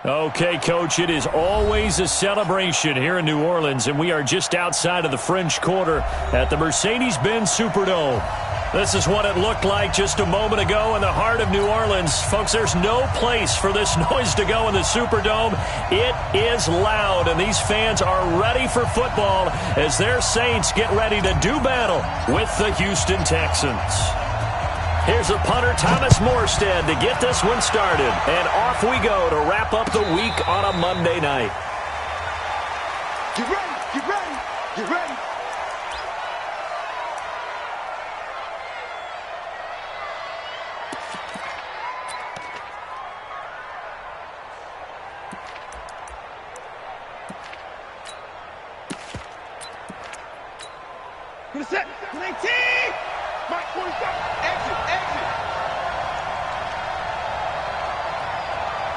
Okay, Coach, it is always a celebration here in New Orleans, and we are just outside of the French Quarter at the Mercedes-Benz Superdome. This is what it looked like just a moment ago in the heart of New Orleans. Folks, there's no place for this noise to go in the Superdome. It is loud, and these fans are ready for football as their Saints get ready to do battle with the Houston Texans. Here's the punter, Thomas Morstead, to get this one started. And off we go to wrap up the week on a Monday night. Get ready, get ready, get ready. Good set, 19! Mike 47, exit, exit.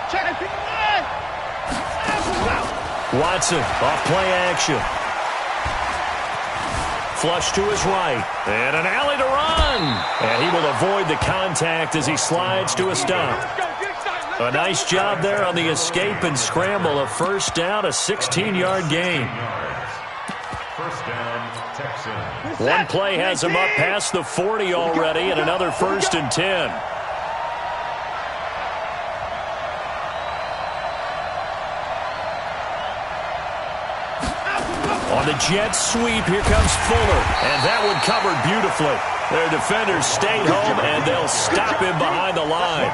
Check it, Watson, off play action. Flush to his right. And an alley to run. And he will avoid the contact as he slides to a stop. A nice job there on the escape and scramble. A first down, a 16-yard gain. First down, Texans. One play has him up past the 40 already, and another 1st and 10. On the jet sweep, here comes Fuller, and that one covered beautifully. Their defenders stayed home, and they'll stop him behind the line.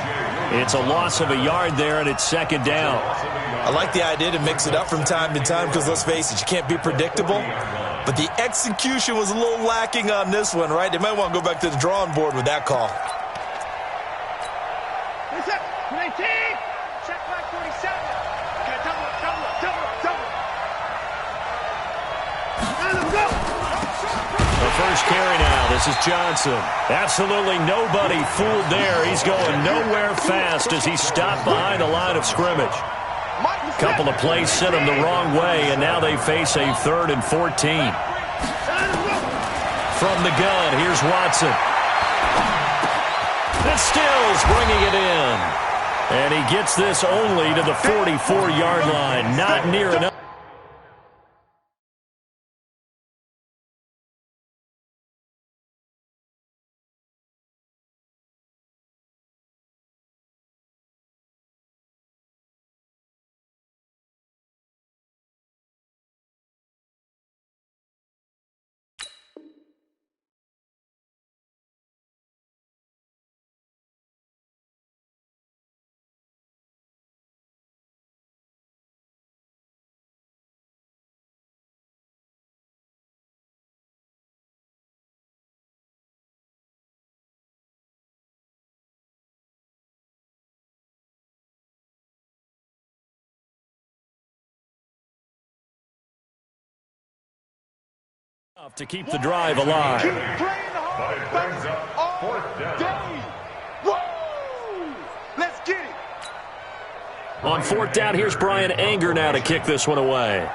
It's a loss of a yard there, and it's 2nd down. I like the idea to mix it up from time to time because, let's face it, you can't be predictable. But the execution was a little lacking on this one, right? They might want to go back to the drawing board with that call. Check back 47. Okay, double up, double up, double up, double up. Let's go. The first carry now. This is Johnson. Absolutely nobody fooled there. He's going nowhere fast as he stopped behind the line of scrimmage. Couple of plays sent him the wrong way, and now they face a 3rd and 14. From the gun, here's Watson. And Stills bringing it in. And he gets this only to the 44-yard line. Not near enough. To keep the drive alive. Keep playing hard all day. Woo! Let's get it. On 4th down, here's Brian Anger now to kick this one away.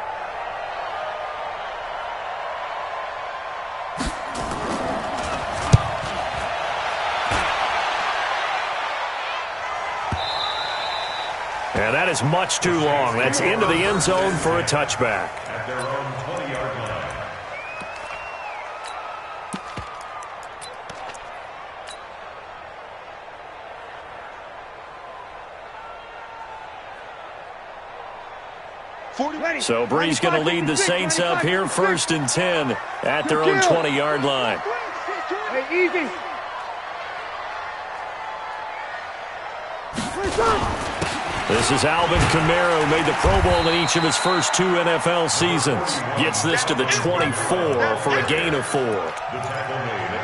And that is much too long. That's into the end zone for a touchback. At their own 20-yard line. So Bree's going to lead the Saints up here, 1st and 10 at their own 20-yard line. Hey, easy. This is Alvin Kamara, who made the Pro Bowl in each of his first 2 NFL seasons. Gets this to the 24 for a gain of 4.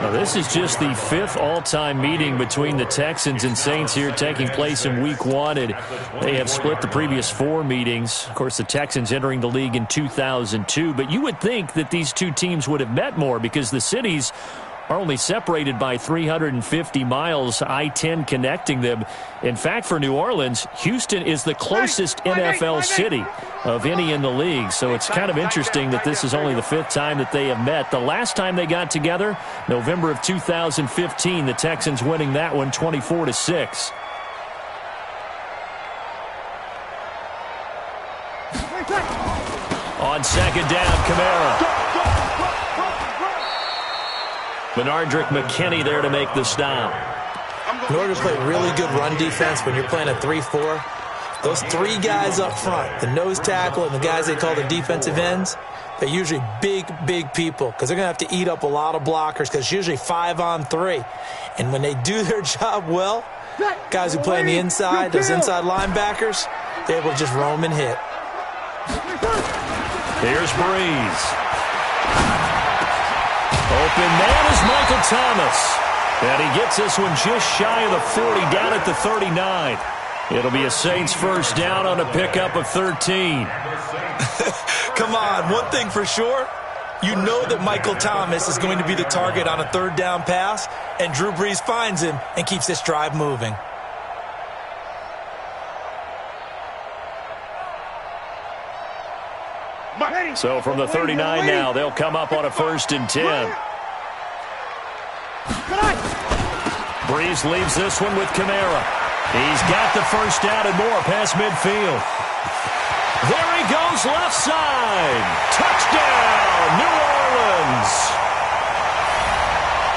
Now, this is just the 5th all-time meeting between the Texans and Saints here taking place in Week 1. And they have split the previous 4 meetings. Of course, the Texans entering the league in 2002. But you would think that these two teams would have met more because the cities are only separated by 350 miles, I-10 connecting them. In fact, for New Orleans, Houston is the closest NFL city of any in the league. So it's kind of interesting that this is only the 5th time that they have met. The last time they got together, November of 2015, the Texans winning that one 24-6. On second down, Kamara. Benardrick McKinney there to make the stop. In order to play really good run defense when you're playing a 3-4, those 3 guys up front, the nose tackle and the guys they call the defensive ends, they're usually big people because they're going to have to eat up a lot of blockers because it's usually 5-on-3. And when they do their job well, guys who play on the inside, those inside linebackers, they're able to just roam and hit. Here's Breeze. Open man is Michael Thomas. And he gets this one just shy of the 40, down at the 39. It'll be a Saints first down on a pickup of 13. Come on, one thing for sure. You know that Michael Thomas is going to be the target on a 3rd down pass, and Drew Brees finds him and keeps this drive moving. So from the 39 now, they'll come up on a 1st and 10. Breeze leaves this one with Kamara. He's got the first down and more past midfield. There he goes left side. Touchdown, New Orleans.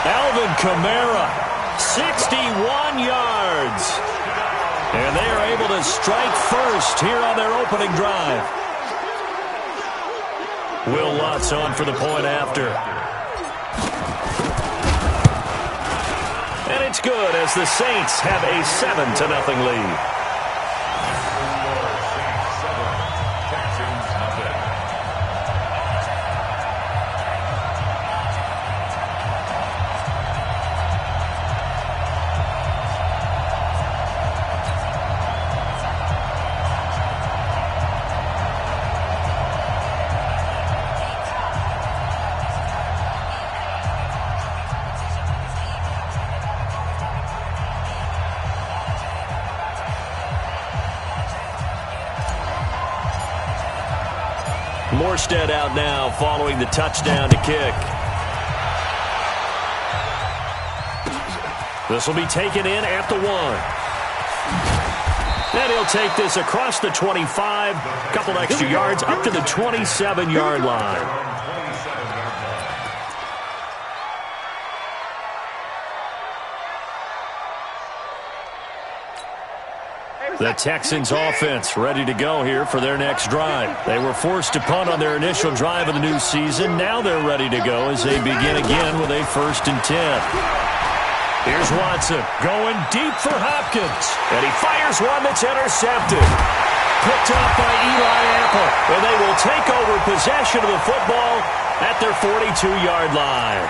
Alvin Kamara, 61 yards. And they are able to strike first here on their opening drive. Will Lutz on for the point after. And it's good as the Saints have a 7-0 lead. Morstead out now following the touchdown to kick. This will be taken in at the 1. And he'll take this across the 25, a couple extra yards up to the 27-yard line. The Texans offense ready to go here for their next drive. They were forced to punt on their initial drive of the new season. Now they're ready to go as they begin again with a 1st and 10. Here's Watson going deep for Hopkins. And he fires one that's intercepted. Picked up by Eli Apple. And they will take over possession of the football at their 42-yard line.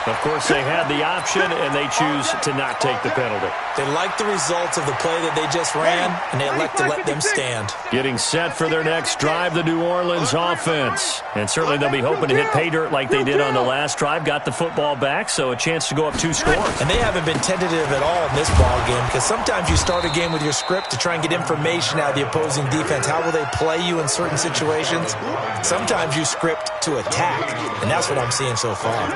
Of course, they had the option, and they choose to not take the penalty. They like the results of the play that they just ran, and they elect to let them stand. Getting set for their next drive, the New Orleans offense. And certainly they'll be hoping to hit pay dirt like they did on the last drive. Got the football back, so a chance to go up 2 scores. And they haven't been tentative at all in this ball game, because sometimes you start a game with your script to try and get information out of the opposing defense. How will they play you in certain situations? Sometimes you script to attack, and that's what I'm seeing so far.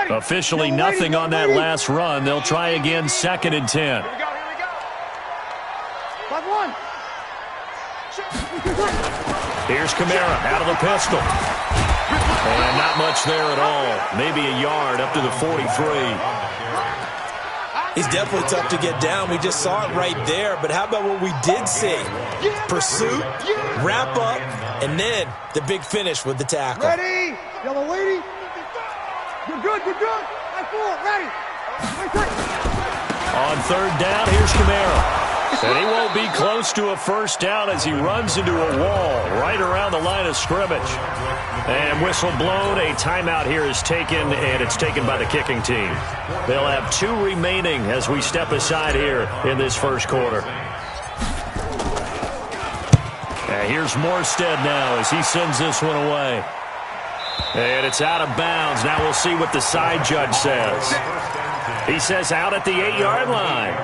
Officially nothing on that last run. They'll try again 2nd and 10. Here's Kamara out of the pistol. And not much there at all. Maybe a yard up to the 43. He's definitely tough to get down. We just saw it right there. But how about what we did see? Pursuit, wrap up, and then the big finish with the tackle. Ready? Yellow lady. You're good, you're good. I fool, ready. On 3rd down, here's Kamara. And he won't be close to a 1st down as he runs into a wall right around the line of scrimmage. And whistle blown. A timeout here is taken, and it's taken by the kicking team. They'll have 2 remaining as we step aside here in this 1st quarter. Here's Morstead now as he sends this one away. And it's out of bounds. Now we'll see what the side judge says. He says out at the 8-yard line.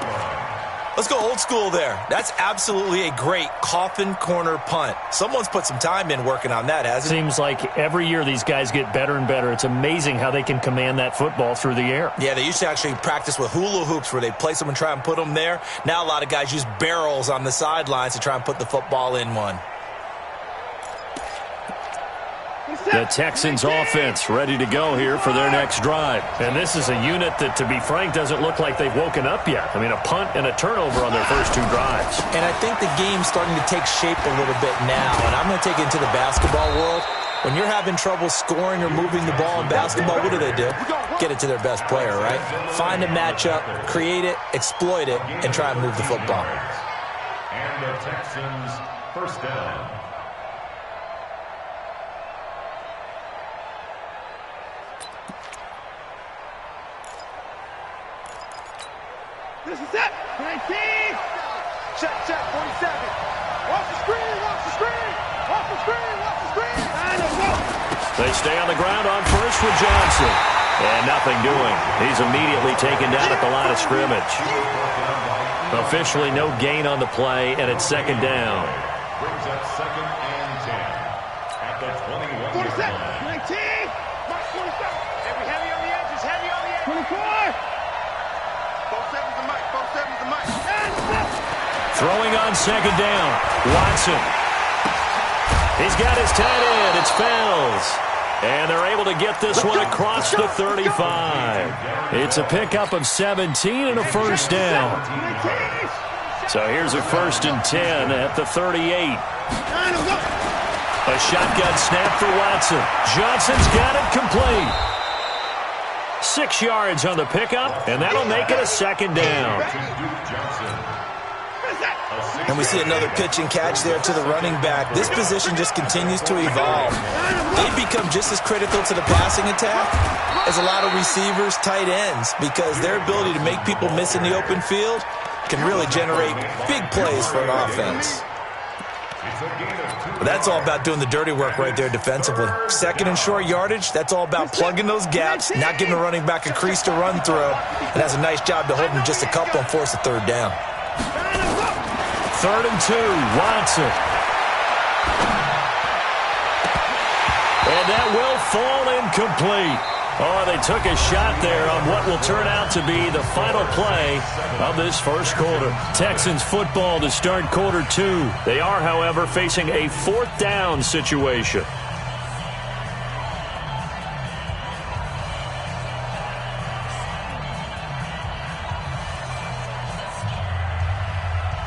Let's go old school there. That's absolutely a great coffin corner punt. Someone's put some time in working on that, hasn't it? Seems like every year these guys get better and better. It's amazing how they can command that football through the air. Yeah, they used to actually practice with hula hoops where they place them and try and put them there. Now a lot of guys use barrels on the sidelines to try and put the football in one. The Texans offense ready to go here for their next drive. And this is a unit that, to be frank, doesn't look like they've woken up yet. I mean, a punt and a turnover on their first 2 drives. And I think the game's starting to take shape a little bit now. And I'm going to take it into the basketball world. When you're having trouble scoring or moving the ball in basketball, what do? Get it to their best player, right? Find a matchup, create it, exploit it, and try and move the football. And the Texans first down. This is it. 19. Check, 47. Watch the screen, watch the screen. Watch the screen, watch the screen. And a go. They stay on the ground on first with Johnson. And nothing doing. He's immediately taken down at the line of scrimmage. Officially no gain on the play, and it's second down. Brings up 2nd and 10 at the 21-yard 47. line. 19. Mark 47. Heavy on the edges, heavy on the edges. 24. 47's the mic, 47's the mic. Throwing on second down. Watson. He's got his tight end. It's Fells. And they're able to get this one across the 35. It's a pickup of 17 and a first down. So here's a 1st and 10 at the 38. A shotgun snap for Watson. Johnson's got it complete. 6 yards on the pickup, and that'll make it a second down. And we see another pitch and catch there to the running back. This position just continues to evolve. They become just as critical to the passing attack as a lot of receivers, tight ends, because their ability to make people miss in the open field can really generate big plays for an offense. But that's all about doing the dirty work right there defensively. 2nd and short yardage, that's all about plugging those gaps, not giving the running back a crease to run through, and has a nice job to hold him just a couple and force a 3rd down. 3rd and 2, Watson. And that will fall incomplete. Oh, they took a shot there on what will turn out to be the final play of this first quarter. Texans football to start quarter 2. They are, however, facing a 4th down situation.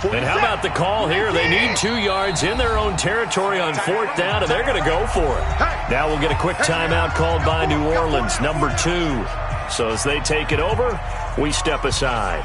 And how about the call here? They need 2 yards in their own territory on 4th down, and they're going to go for it. Now we'll get a quick timeout called by New Orleans, number 2. So as they take it over, we step aside.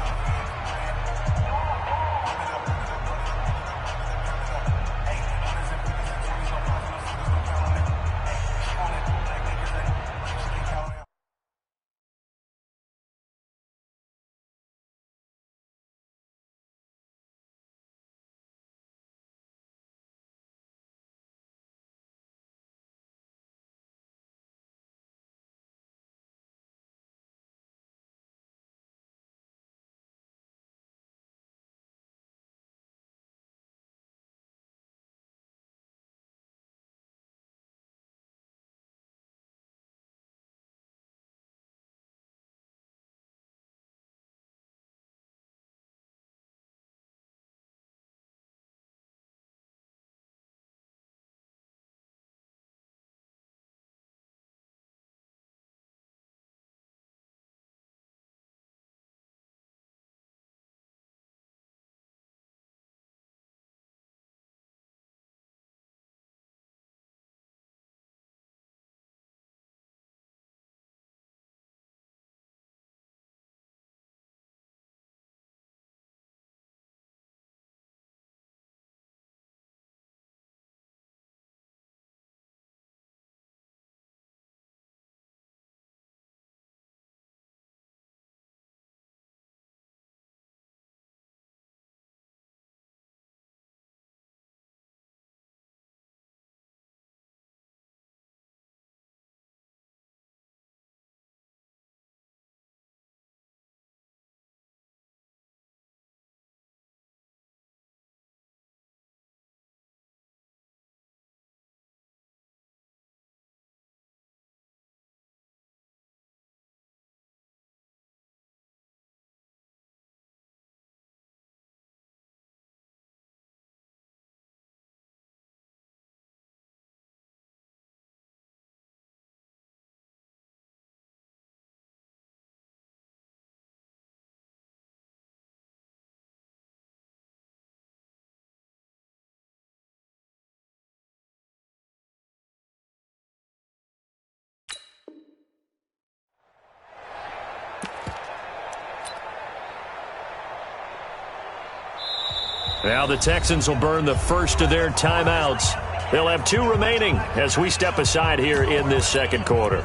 Now the Texans will burn the first of their timeouts. They'll have 2 remaining as we step aside here in this second quarter.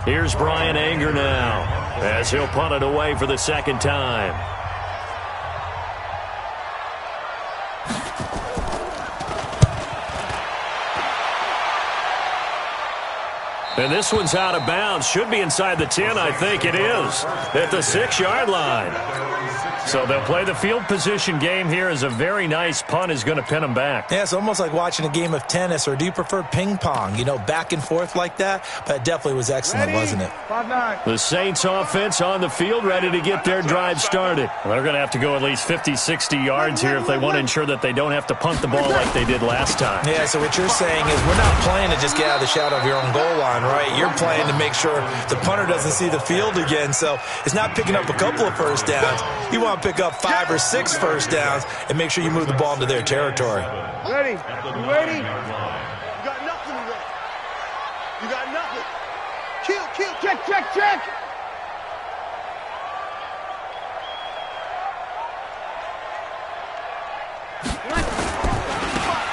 Here's Brian Anger now as he'll punt it away for the second time. And this one's out of bounds. Should be inside the 10, I think it is, at the 6-yard line. So they'll play the field position game here as a very nice punt is going to pin them back. Yeah, it's almost like watching a game of tennis, or do you prefer ping pong? You know, back and forth like that? But it definitely was excellent, wasn't it? 5-9. The Saints offense on the field ready to get their drive started. They're going to have to go at least 50, 60 yards here if they want to ensure that they don't have to punt the ball like they did last time. Yeah, so what you're saying is we're not playing to just get out of the shadow of your own goal line, right? You're playing to make sure the punter doesn't see the field again. So it's not picking up a couple of first downs. You want to pick up 5 or 6 first downs and make sure you move the ball into their territory. Ready? You ready? You got nothing to run. You got nothing. Kill. Check.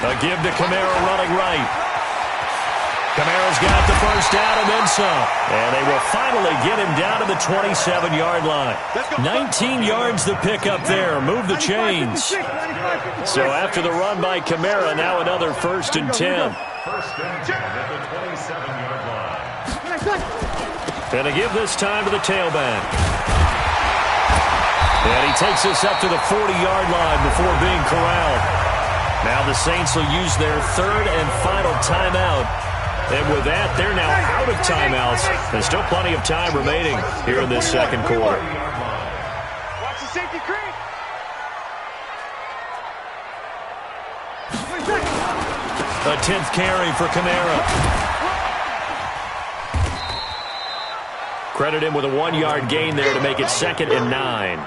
A give to Kamara running right. Kamara's got the first down and then some. And they will finally get him down to the 27-yard line. 19 yards the pick up there. Move the chains. So after the run by Kamara, now another 1st and 10. First and 10 at the 27-yard line. And to give this time to the tailback. And he takes us up to the 40-yard line before being corralled. Now the Saints will use their 3rd and final timeout. And with that, they're now out of timeouts. There's still plenty of time remaining here in this second quarter. Watch the safety creep. A 10th carry for Kamara. Credit him with a 1-yard gain there to make it 2nd and 9.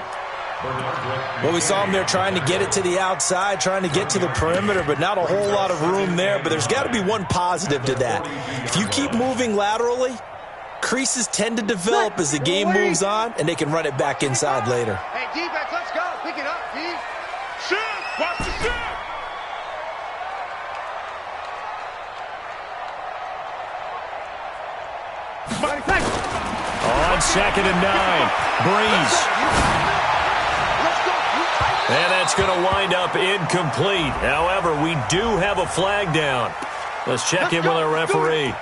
Well, we saw him there trying to get it to the outside, trying to get to the perimeter, but not a whole lot of room there. But there's got to be one positive to that. If you keep moving laterally, creases tend to develop as the game moves on, and they can run it back inside later. Hey, defense, let's go. Pick it up, D. Shoot! Watch the shoot! On 2nd and 9, Breeze. And that's going to wind up incomplete. However, we do have a flag down. Let's check in with our referee.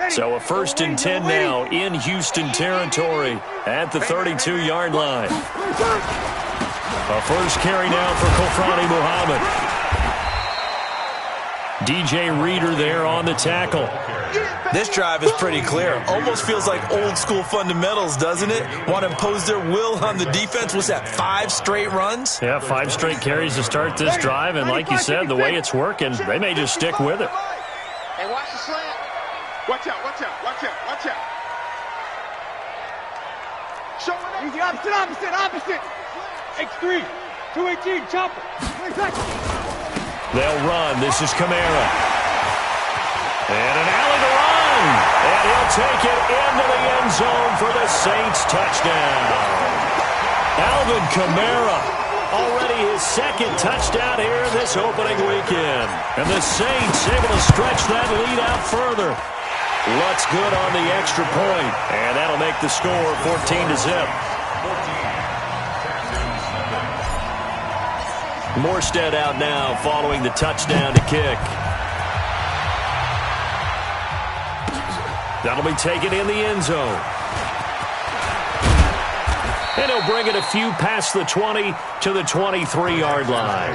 So a 1st and 10 now in Houston territory at the 32-yard line. A first carry now for Kofrani Muhammad. DJ Reader there on the tackle. This drive is pretty clear. Almost feels like old school fundamentals, doesn't it? Want to impose their will on the defense. What's that, 5 straight runs? Yeah, 5 straight carries to start this drive. And like you said, the way it's working, they may just stick with it. Hey, watch the slant. Watch out. Show it. Easy, opposite. X3, 218, chopper. They'll run. This is Kamara. And an alley to run. And he'll take it into the end zone for the Saints touchdown. Alvin Kamara, already his 2nd touchdown here this opening weekend. And the Saints able to stretch that lead out further. Lutz good on the extra point. And that'll make the score 14-0. Morstead out now following the touchdown to kick. That'll be taken in the end zone. And he'll bring it a few past the 20 to the 23-yard line.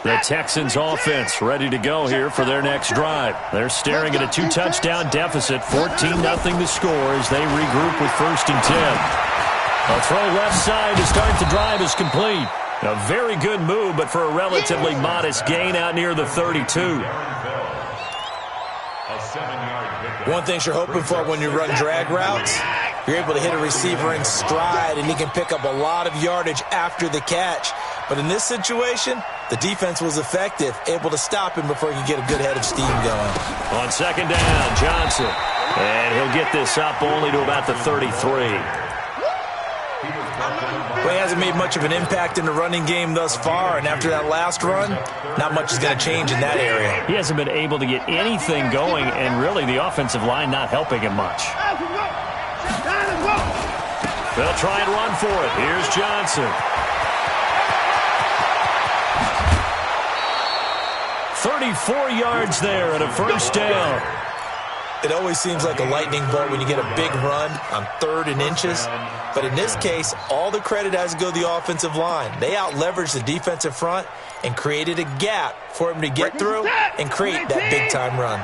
The Texans offense ready to go here for their next drive. They're staring at a 2-touchdown deficit, 14-0 the score as they regroup with 1st and 10. A throw left side to start the drive is complete. A very good move, but for a relatively modest gain out near the 32. One thing you're hoping for when you run drag routes, you're able to hit a receiver in stride, and he can pick up a lot of yardage after the catch. But in this situation, the defense was effective, able to stop him before he could get a good head of steam going. On 2nd down, Johnson. And he'll get this up only to about the 33. Well, he hasn't made much of an impact in the running game thus far, and after that last run, not much is going to change in that area. He hasn't been able to get anything going, and really the offensive line not helping him much. They'll try and run for it. Here's Johnson. 34 yards there and a 1st down. It always seems like a lightning bolt when you get a big run on 3rd and inches. But in this case, all the credit has to go to the offensive line. They out-leveraged the defensive front and created a gap for him to get through and create that big-time run.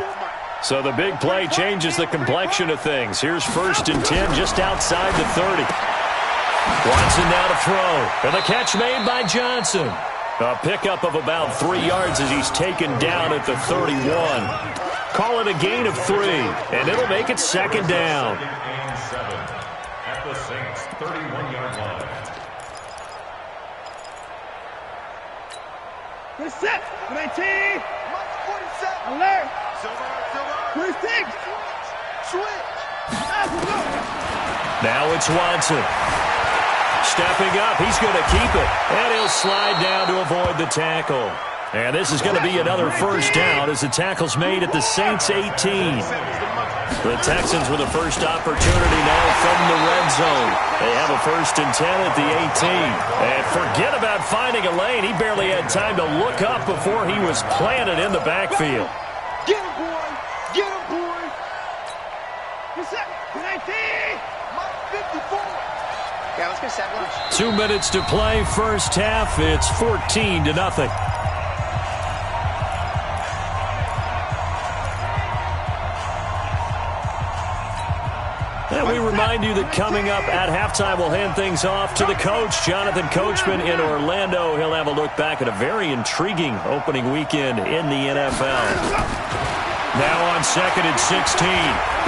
So the big play changes the complexion of things. Here's 1st and 10 just outside the 30. Watson now to throw. And the catch made by Johnson. A pickup of about 3 yards as he's taken down at the 31. Call it a gain of 3, and it'll make it 2nd down. At the Saints' 31-yard line. Good set. 19. 47. Alert. 26. Switch. Now it's Watson. Stepping up, he's going to keep it. And he'll slide down to avoid the tackle. And this is going to be another 1st down as the tackle's made at the Saints' 18. The Texans with a first opportunity now from the red zone. They have a 1st and 10 at the 18. And forget about finding a lane. He barely had time to look up before he was planted in the backfield. Get him, boy. Get him, boy. Good set. 19. 54. Yeah, let's get set lunch. 2 minutes to play, 1st half. It's 14-0. And we remind you that coming up at halftime, we'll hand things off to the coach, Jonathan Coachman in Orlando. He'll have a look back at a very intriguing opening weekend in the NFL. Now on 2nd and 16,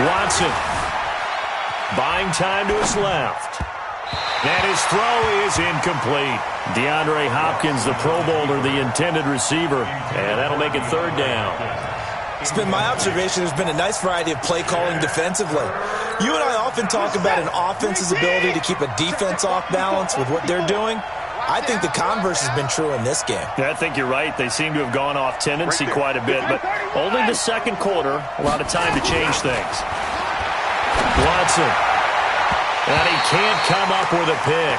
Watson buying time to his left. And his throw is incomplete. DeAndre Hopkins, the Pro Bowler, the intended receiver. And that'll make it 3rd down. It's been my observation there's been a nice variety of play calling defensively. You and I often talk about an offense's ability to keep a defense off balance with what they're doing. I think the converse has been true in this game. Yeah, I think you're right. They seem to have gone off tendency quite a bit, but only the 2nd quarter, a lot of time to change things. Watson. And he can't come up with a pick.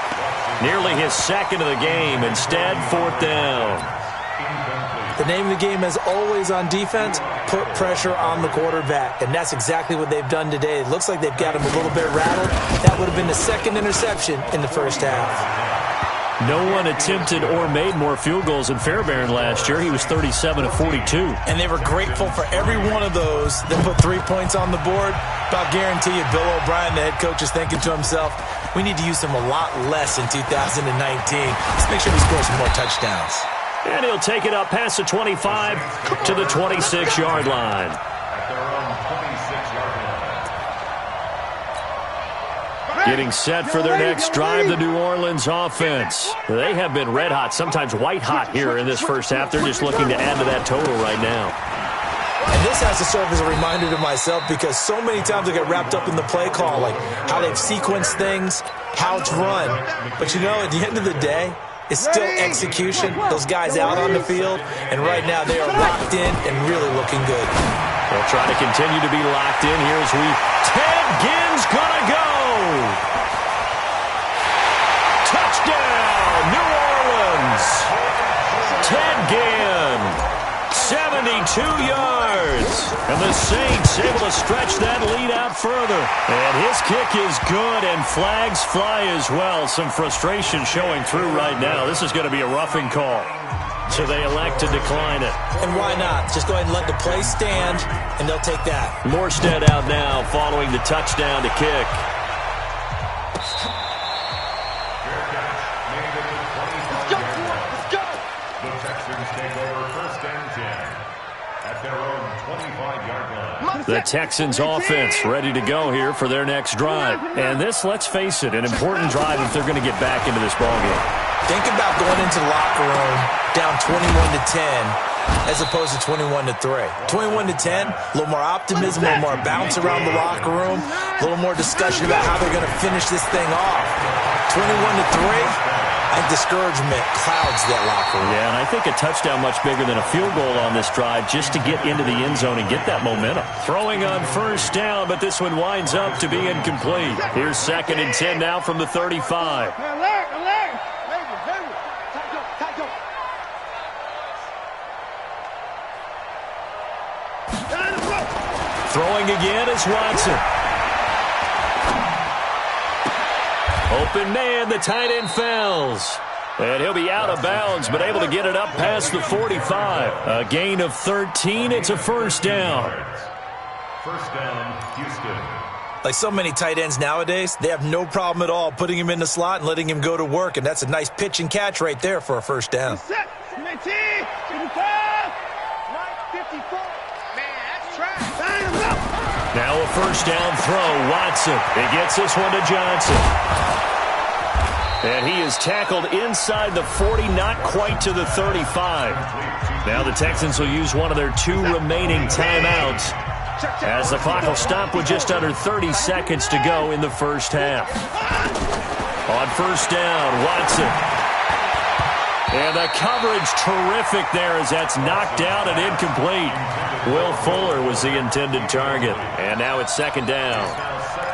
Nearly his 2nd of the game. Instead, 4th down. The name of the game is always on defense, put pressure on the quarterback. And that's exactly what they've done today. It looks like they've got him a little bit rattled. That would have been the 2nd interception in the 1st half. No one attempted or made more field goals than Fairbairn last year. He was 37 of 42. And they were grateful for every one of those that put 3 points on the board. But I'll guarantee you, Bill O'Brien, the head coach, is thinking to himself, we need to use them a lot less in 2019. Let's make sure we score some more touchdowns. And he'll take it up past the 25 to the 26-yard line. At their own 26-yard line. Getting set for their next drive, the New Orleans offense. They have been red hot, sometimes white hot here in this 1st half. They're just looking to add to that total right now. And this has to serve as a reminder to myself because so many times I get wrapped up in the play call, like how they've sequenced things, how it's run. But you know, at the end of the day, it's still execution. Those guys out on the field, and right now they are locked in and really looking good. They'll try to continue to be locked in here as Ted Ginn's gonna go. Touchdown, New Orleans. Ted Ginn, 72 yards. And the Saints able to stretch that lead out further. And his kick is good, and flags fly as well. Some frustration showing through right now. This is going to be a roughing call. So they elect to decline it. And why not? Just go ahead and let the play stand, and they'll take that. Morstead out now following the touchdown to kick. The Texans take over 1st and 10 at their own 25-yard line. The Texans offense ready to go here for their next drive. And this, let's face it, an important drive if they're going to get back into this ballgame. Think about going into the locker room down 21-10 as opposed to 21-3. 21-10, a little more optimism, a little more bounce around the locker room, a little more discussion about how they're going to finish this thing off. 21-3. I think discouragement clouds that locker room. Yeah, and I think a touchdown much bigger than a field goal on this drive just to get into the end zone and get that momentum. Throwing on 1st down, but this one winds up to be incomplete. Here's 2nd and 10 now from the 35. Throwing again is Watson. Open man, the tight end fouls. And he'll be out of bounds, but able to get it up past the 45. A gain of 13. It's a 1st down. 1st down, Houston. Like so many tight ends nowadays, they have no problem at all putting him in the slot and letting him go to work, and that's a nice pitch and catch right there for a 1st down. Now a 1st down throw, Watson. He gets this one to Johnson. And he is tackled inside the 40, not quite to the 35. Now the Texans will use one of their 2 remaining timeouts as the clock will stop with just under 30 seconds to go in the 1st half. On 1st down, Watson. And the coverage terrific there as that's knocked down and incomplete. Will Fuller was the intended target. And now it's 2nd down.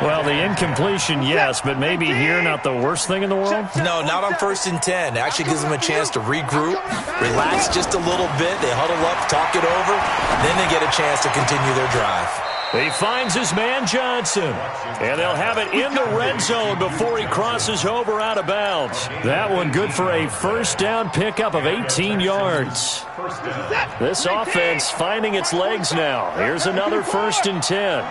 Well, the incompletion, yes, but maybe here not the worst thing in the world? No, not on 1st and 10. It actually gives them a chance to regroup, relax just a little bit. They huddle up, talk it over, then they get a chance to continue their drive. He finds his man Johnson, and they'll have it in the red zone before he crosses over out of bounds. That one good for a 1st down pickup of 18 yards. This offense finding its legs now. Here's another 1st and 10.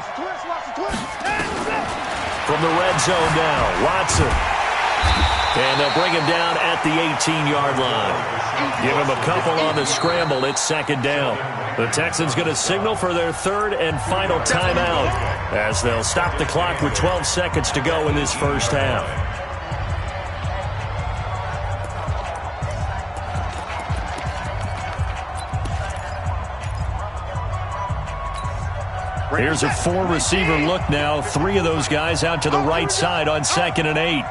From the red zone now, Watson. And they'll bring him down at the 18-yard line. Give him a couple on the scramble. It's 2nd down. The Texans going to signal for their 3rd and final timeout as they'll stop the clock with 12 seconds to go in this 1st half. Here's a 4-receiver look now. 3 of those guys out to the right side on 2nd and 8.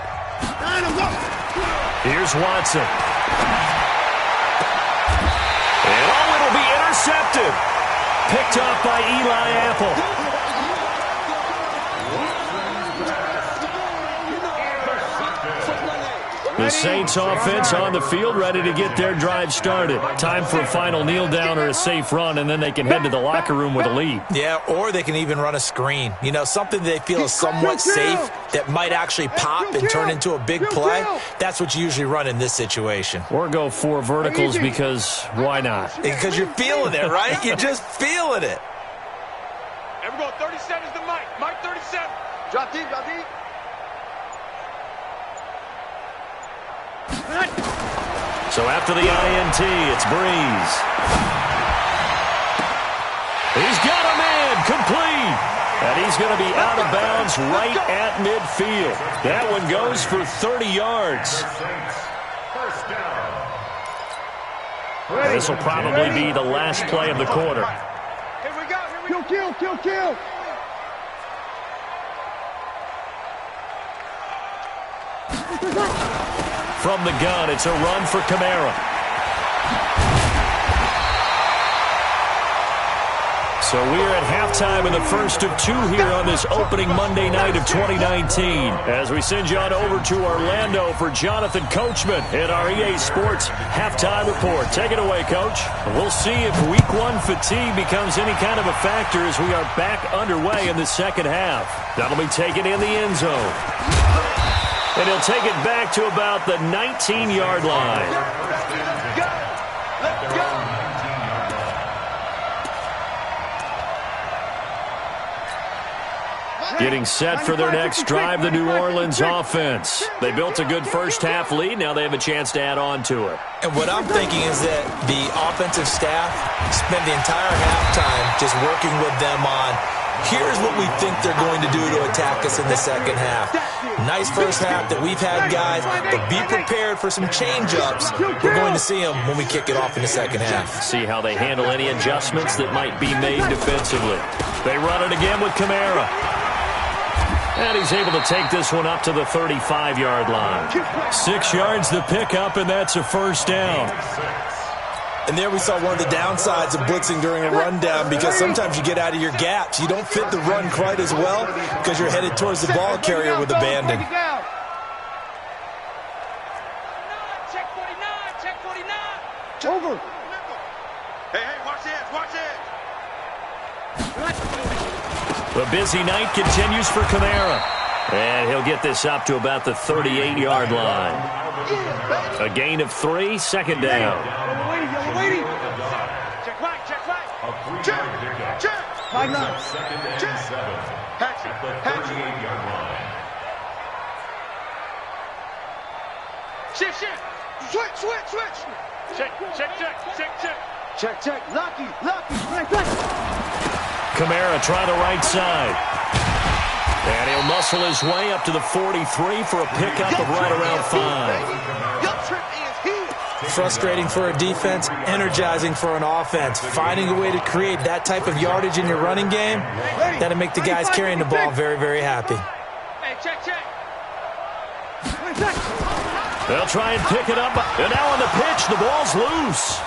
Here's Watson. And it'll be intercepted. Picked off by Eli Apple. The Saints offense on the field ready to get their drive started. Time for a final kneel down or a safe run, and then they can head to the locker room with a lead. Yeah, or they can even run a screen. You know, something they feel is somewhat safe that might actually pop and turn into a big play. That's what you usually run in this situation. Or go 4 verticals because why not? Because you're feeling it, right? You're just feeling it. Everyone, 37 is the mic. Mic 37. Drop deep, drop deep. So after the INT, it's Breeze. He's got a man complete. And he's going to be out of bounds right at midfield. That one goes for 30 yards. This will probably be the last play of the quarter. Here we go. Kill. From the gun, it's a run for Kamara. So we're at halftime in the first of 2 here on this opening Monday night of 2019. As we send you on over to Orlando for Jonathan Coachman in our EA Sports Halftime Report. Take it away, Coach. We'll see if Week 1 fatigue becomes any kind of a factor as we are back underway in the second half. That'll be taken in the end zone. And he'll take it back to about the 19-yard line. Getting set for their next drive, the New Orleans offense. They built a good first-half lead. Now they have a chance to add on to it. And what I'm thinking is that the offensive staff spent the entire halftime just working with them on, here's what we think they're going to do to attack us in the second half. Nice first half that we've had, guys, but be prepared for some change-ups. We're going to see them when we kick it off in the second half. See how they handle any adjustments that might be made defensively. They run it again with Kamara. And he's able to take this one up to the 35-yard line. 6 yards the pickup, and that's a first down. And there we saw one of the downsides of blitzing during a rundown, because sometimes you get out of your gaps. You don't fit the run quite as well because you're headed towards the ball carrier with abandon. Check 49, check 49. Over. Hey, watch this, watch this. The busy night continues for Kamara. And he'll get this up to about the 38-yard line. A gain of 3, second down. Yellow lady. Check right, check right. Check. High line. Check. Hatch it. 38-yard line. Shift. Switch. Check. Lucky. Kamara try the right side. And he'll muscle his way up to the 43 for a pickup of right around 5. Your trip is here. Frustrating for a defense, energizing for an offense. Finding a way to create that type of yardage in your running game, that'll make the guys carrying the ball very, very happy. Hey, check. They'll try and pick it up. And now on the pitch, the ball's loose.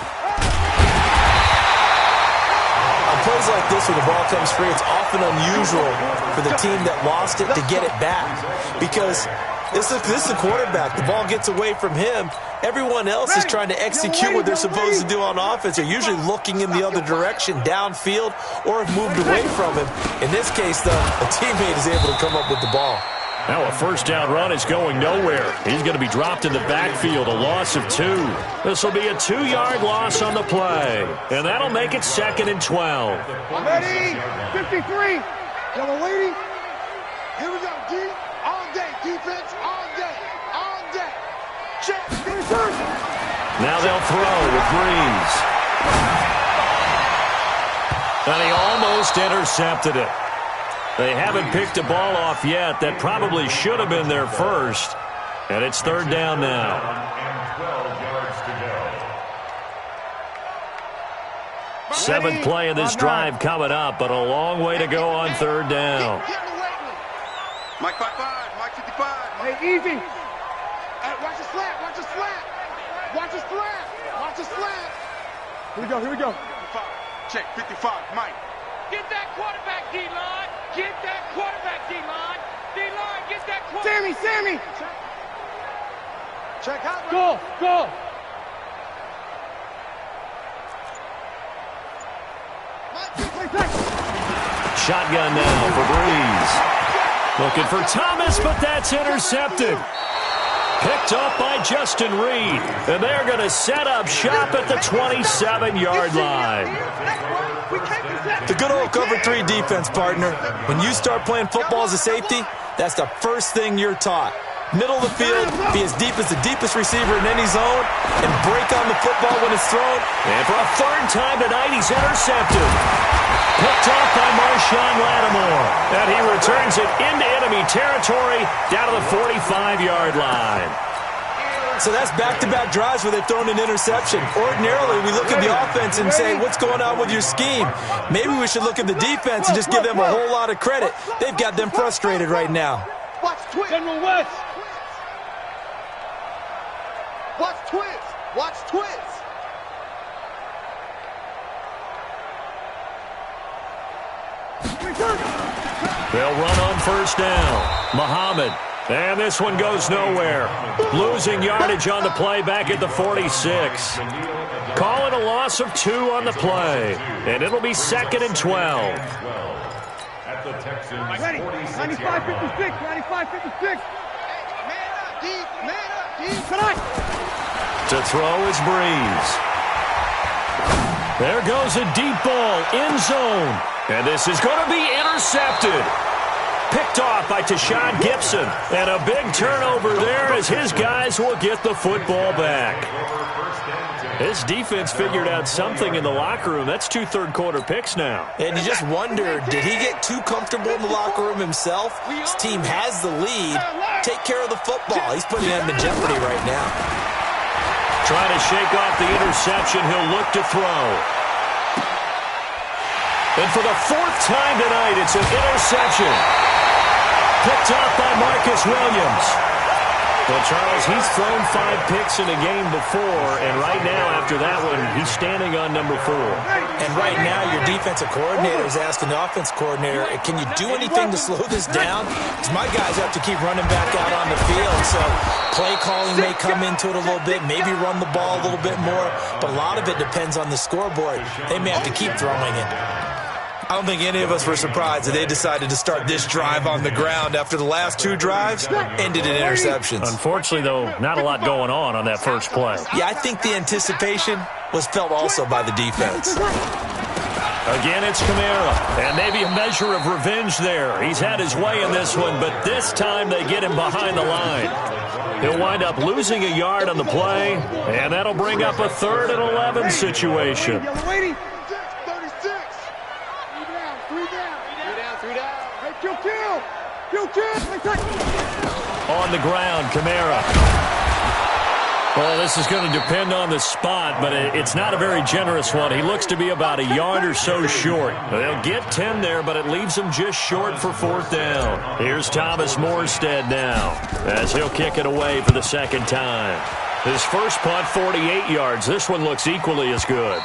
Plays like this where the ball comes free, it's often unusual for the team that lost it to get it back, because this is the quarterback. The ball gets away from him. Everyone else is trying to execute what they're supposed to do on offense. They're usually looking in the other direction, downfield, or have moved away from him. In this case, though, a teammate is able to come up with the ball. Now a first down run is going nowhere. He's going to be dropped in the backfield, a loss of 2. This will be a 2-yard loss on the play. And that'll make it 2nd and 12. Ready? 53. Yellow lady. Here we go. D. All day. Defense. All day. Check. Now they'll throw with Breeze. And he almost intercepted it. They haven't picked a ball off yet. That probably should have been their first. And it's 3rd down now. And 12 yards to go. 7th play of this drive coming up, but a long way to go on 3rd down. Mike 55, Mike 55. Hey, easy. Hey, watch the slant. Here we go. 55. Check, 55, Mike. Get that quarterback, D-line. Get that quarterback. Sammy. Check out. Go. Shotgun now for Breeze. Looking for Thomas, but that's intercepted. Picked up by Justin Reed. And they're going to set up shop at the 27-yard line. The good old cover 3 defense, partner. When you start playing football as a safety, that's the first thing you're taught. Middle of the field, be as deep as the deepest receiver in any zone, and break on the football when it's thrown. And for a 3rd time tonight, he's intercepted. Picked off by Marshawn Lattimore. And he returns it into enemy territory down to the 45-yard line. So that's back-to-back drives where they've thrown an interception. Ordinarily, we look at the offense and say, what's going on with your scheme? Maybe we should look at the defense and just give them a whole lot of credit. They've got them frustrated right now. Watch twist. General West. Watch twist. They'll run on 1st down. Muhammad. And this one goes nowhere. Losing yardage on the play back at the 46. Call it a loss of 2 on the play. And it'll be 2nd and 12. At the Texans' 95-56. 46. Man up, deep. Tonight. To throw is Breeze. There goes a deep ball, end zone. And this is going to be intercepted. picked off by Tashawn Gibson. And a big turnover there as his guys will get the football back. His defense figured out something in the locker room. That's 2 third-quarter picks now. And you just wonder, did he get too comfortable in the locker room himself? His team has the lead. Take care of the football. He's putting them in jeopardy right now. Trying to shake off the interception. He'll look to throw. And for the 4th time tonight, it's an interception. Picked off by Marcus Williams. Well, Charles, he's thrown 5 picks in a game before, and right now, after that one, he's standing on number 4. And right now, your defensive coordinator is asking the offense coordinator, can you do anything to slow this down? Because my guys have to keep running back out on the field, so play calling may come into it a little bit, maybe run the ball a little bit more, but a lot of it depends on the scoreboard. They may have to keep throwing it. I don't think any of us were surprised that they decided to start this drive on the ground after the last 2 drives ended in interceptions. Unfortunately, though, not a lot going on that first play. Yeah, I think the anticipation was felt also by the defense. Again, it's Kamara, and maybe a measure of revenge there. He's had his way in this one, but this time they get him behind the line. He'll wind up losing a yard on the play, and that'll bring up a 3rd and 11 situation. On the ground, Kamara. Well, this is going to depend on the spot, but it's not a very generous one. He looks to be about a yard or so short. They'll get 10 there, but it leaves him just short for 4th down. Here's Thomas Morstead now as he'll kick it away for the 2nd time. His first punt, 48 yards. This one looks equally as good.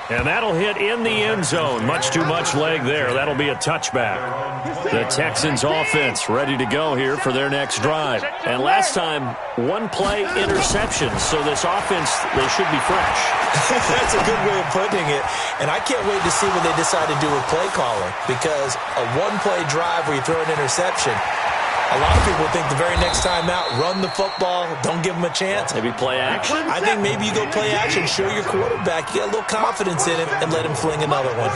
And that'll hit in the end zone. Much too much leg there. That'll be a touchback. The Texans offense ready to go here for their next drive. And last time, 1-play interceptions. So this offense, they should be fresh. That's a good way of putting it. And I can't wait to see what they decide to do with play calling. Because a 1-play drive where you throw an interception, a lot of people think the very next time out, run the football, don't give them a chance. Maybe play action? I think maybe you go play action, show your quarterback, you got a little confidence in him, and let him fling another one.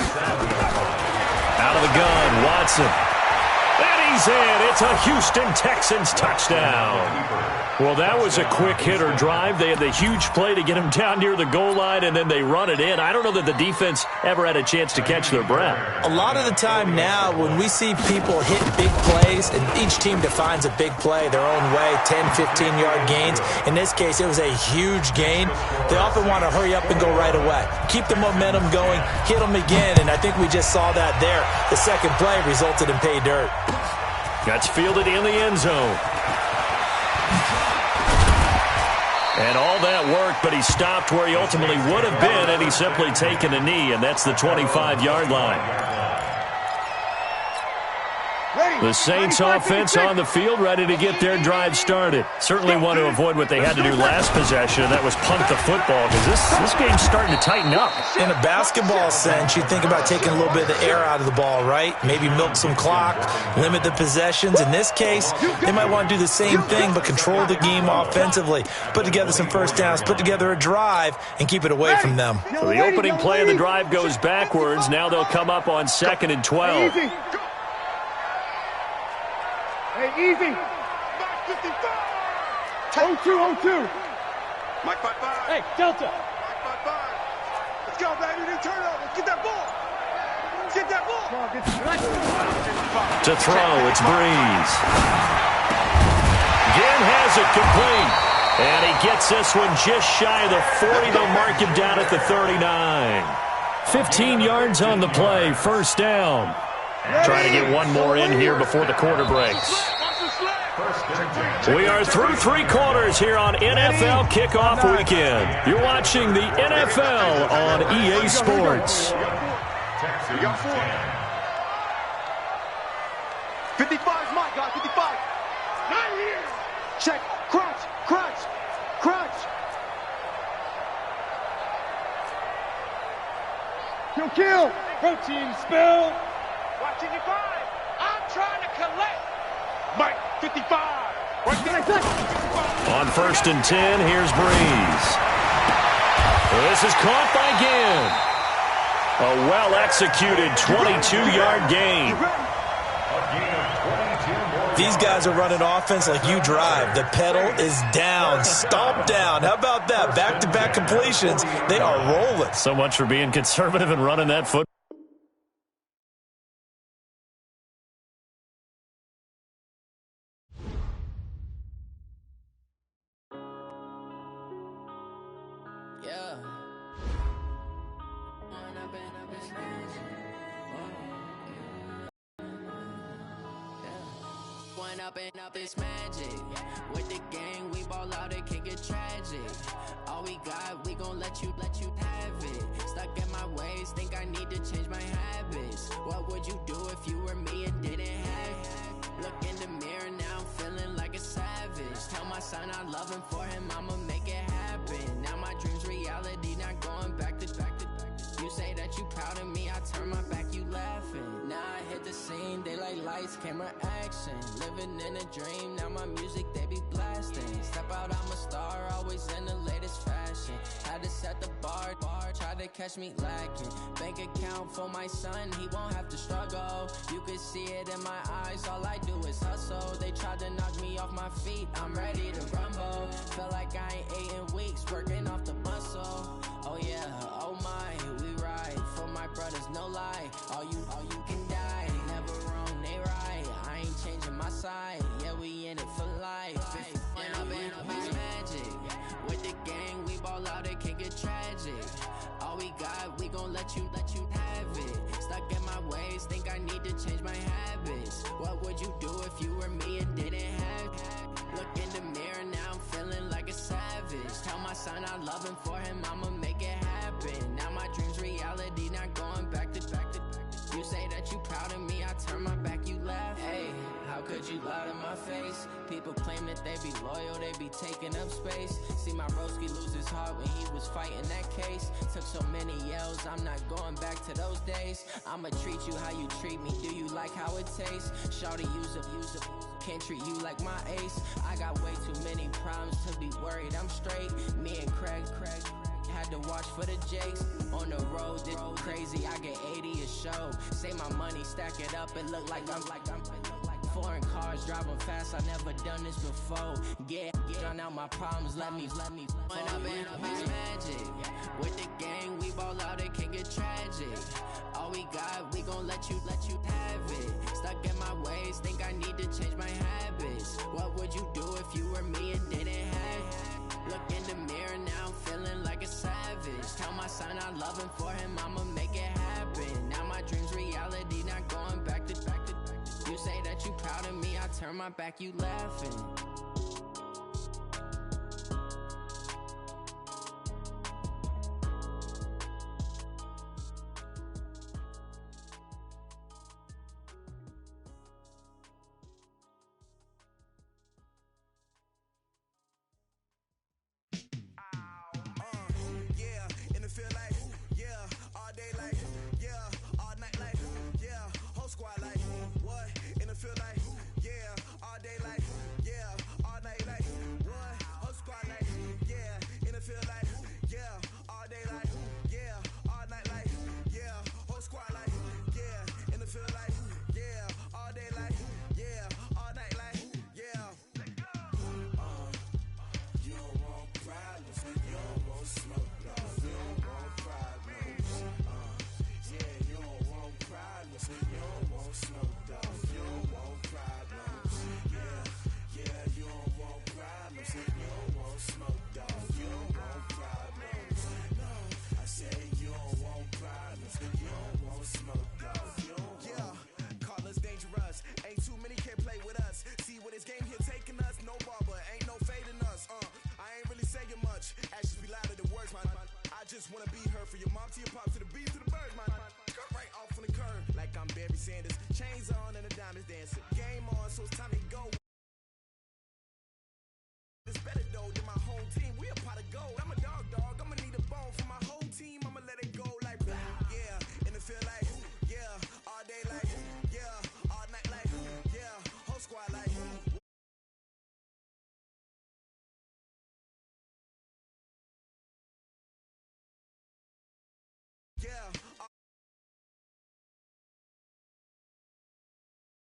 Out of the gun, Watson. And he's in. It's a Houston Texans touchdown. Well, that was a quick hitter drive. They had the huge play to get him down near the goal line, and then they run it in. I don't know that the defense ever had a chance to catch their breath. A lot of the time now, when we see people hit big plays, and each team defines a big play their own way, 10, 15-yard gains. In this case, it was a huge gain. They often want to hurry up and go right away. Keep the momentum going, hit them again, and I think we just saw that there. The second play resulted in pay dirt. That's fielded in the end zone. And all that worked, but he stopped where he ultimately would have been, and he's simply taken a knee, and that's the 25-yard line. The Saints offense on the field, ready to get their drive started. Certainly want to avoid what they had to do last possession, and that was punt the football, because this game's starting to tighten up. In a basketball sense, you think about taking a little bit of the air out of the ball, right? Maybe milk some clock, limit the possessions. In this case, they might want to do the same thing, but control the game offensively. Put together some first downs, put together a drive, and keep it away from them. So the opening play of the drive goes backwards. Now they'll come up on 2nd and 12. Hey, easy. 0-2. Mike 5-5. Hey, Delta. Mike 5-5. Let's go, baby. New turnover. Let's get that ball. Let's get that ball. To throw, it's Breeze. Again has it complete. And he gets this one just shy of the 40. They'll mark him down at the 39. 15 yards on the play. First down. Trying to get one more in here before the quarter breaks. We are through 3 quarters here on NFL Kickoff Weekend. You're watching the NFL on EA Sports. 55's my guy, 55. Not here. Check. Crunch. Kill. Protein spill. Watching you find. I'm trying to collect. Mike, 55. On 1st and 10, here's Breeze. This is caught by Ginn. A well-executed 22-yard gain. A gain of These guys are running offense like you drive. The pedal is down, stomp down. How about that? Back-to-back completions. They are rolling. So much for being conservative and running that foot. Up this magic with the gang, we ball out, it can get tragic. All we got, we gon' let you have it. Stuck in my ways, think I need to change my habits. What would you do if you were me and didn't have it? Look in the mirror, now I'm feeling like a savage. Tell my son I love him, for him I'ma make it happen. Now my dream's reality, not going back to. You say that you proud of me, I turn my back, you laughing. Now I hit the scene, they like lights, camera, action. Living in a dream, now my music, they be blasting. Step out, I'm a star, always in the latest fashion. Had to set the bar, try to catch me lacking. Bank account for my son, he won't have to struggle. You can see it in my eyes, all I do is hustle. They tried to knock me off my feet, I'm ready to rumble. Feel like I ain't ate in weeks, working off the muscle. Oh yeah, oh my, we ride for my brothers, no lie. All you can die, never wrong, they right. I ain't changing my side, yeah, we in it for life. When up it's magic, with the gang, we ball out, it can get tragic. All we got, we gon' let you have it. Stuck in my ways, think I need to change my habits. What would you do if you were me and didn't have it? Look in the mirror, now I'm feeling like a savage. Tell my son I love him, for him I'ma make it happen. Now my dream's reality, not going back to. You say that you proud of me, I turn my back, you laugh. Hey, how could you lie to my face? People claim that they be loyal, they be taking up space. See my broski lose his heart when he was fighting that case. Took so many yells, I'm not going back to those days. I'ma treat you how you treat me, do you like how it tastes? Shawty, use up, can't treat you like my ace. I got way too many problems to be worried, I'm straight. Me and Craig had to watch for the Jakes. On the road, this crazy, I get 80 a show. Say my money, stack it up, it look like I'm foreign cars, driving fast, I never done this before. Get drown out my problems, let me When up it's magic, with the gang, we ball out, it can get tragic. All we got, we gon' let you have it. Stuck in my ways, think I need to change my habits. What would you do if you were me and didn't have it? Look in the mirror, now I'm feeling like a savage. Tell my son I love him, for him I'ma make it happen. Now my dream's reality, not going back to. You say that you proud of me, I turn my back, you laughing. Wanna be her for your mom to your pops to the beat to the birds, man. Cut right off on the curb like I'm Barry Sanders. Chains on and the diamonds dancing. Game on, so it's time to